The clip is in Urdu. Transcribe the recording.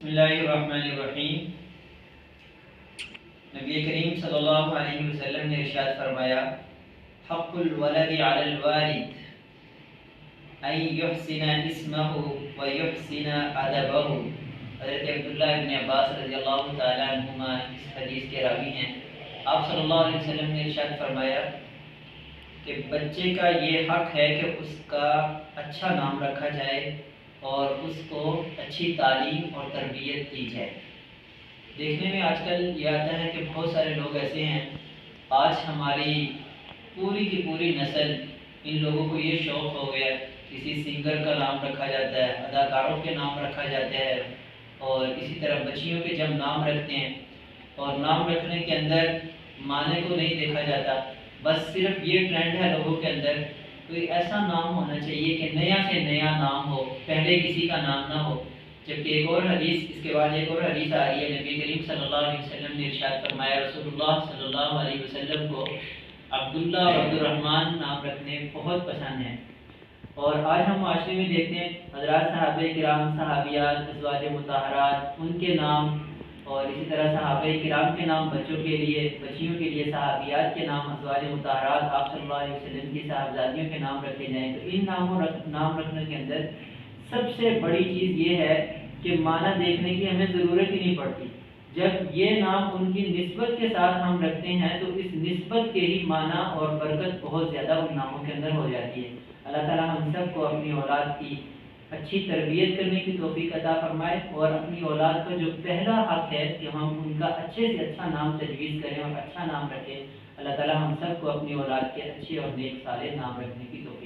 بسم اللہ الرحمن الرحیم۔ نبی کریم صلی اللہ علیہ وسلم نے ارشاد فرمایا، حق الولد علی الوالد ان یحسن اسمہ ویحسن ادبہ۔ حضرت عبداللہ ابن عباس رضی اللہ تعالیٰ عنہما اس حدیث کے راوی ہیں۔ آپ صلی اللہ علیہ وسلم نے ارشاد فرمایا کہ بچے کا یہ حق ہے کہ اس کا اچھا نام رکھا جائے اور اس کو اچھی تعلیم اور تربیت کی جائے۔ دیکھنے میں آج کل یہ آتا ہے کہ بہت سارے لوگ ایسے ہیں، آج ہماری پوری کی پوری نسل، ان لوگوں کو یہ شوق ہو گیا، کسی سنگر کا نام رکھا جاتا ہے، اداکاروں کے نام رکھا جاتا ہے، اور اسی طرح بچیوں کے جب نام رکھتے ہیں اور نام رکھنے کے اندر معنی کو نہیں دیکھا جاتا، بس صرف یہ ٹرینڈ ہے لوگوں کے اندر، کوئی ایسا نام ہونا چاہیے کہ نیا سے نیا نام ہو، پہلے کسی کا نام نہ ہو۔ جبکہ ایک اور حدیث، اس کے بعد ایک اور حدیث آ رہی ہے، نبی کریم صلی اللہ علیہ وسلم نے ارشاد فرمایا، رسول اللہ صلی اللہ علیہ وسلم کو عبداللہ اور عبد الرحمن نام رکھنے بہت پسند ہیں۔ اور آج ہم معاشرے میں دیکھتے ہیں حضرات صحابہ کرام، صحابیات، ازواج مطہرات، ان کے نام، اور اسی طرح صحابہ کرام کے نام بچوں کے لیے، بچیوں کے لیے صحابیات کے نام، ازواج مطہرات آپ صلی اللہ علیہ وسلم کی صاحبزادیوں کے نام رکھے جائیں۔ تو ان نام رکھنے کے اندر سب سے بڑی چیز یہ ہے کہ معنی دیکھنے کی ہمیں ضرورت ہی نہیں پڑتی۔ جب یہ نام ان کی نسبت کے ساتھ ہم رکھتے ہیں تو اس نسبت کے ہی معنی اور برکت بہت زیادہ ان ناموں کے اندر ہو جاتی ہے۔ اللہ تعالیٰ ہم سب کو اپنی اولاد کی اچھی تربیت کرنے کی توفیق عطا فرمائے، اور اپنی اولاد کا جو پہلا حق ہے کہ ہم ان کا اچھے سے اچھا نام تجویز کریں اور اچھا نام رکھیں۔ اللہ تعالیٰ ہم سب کو اپنی اولاد کے اچھے اور نیک صالح نام رکھنے کی توفیق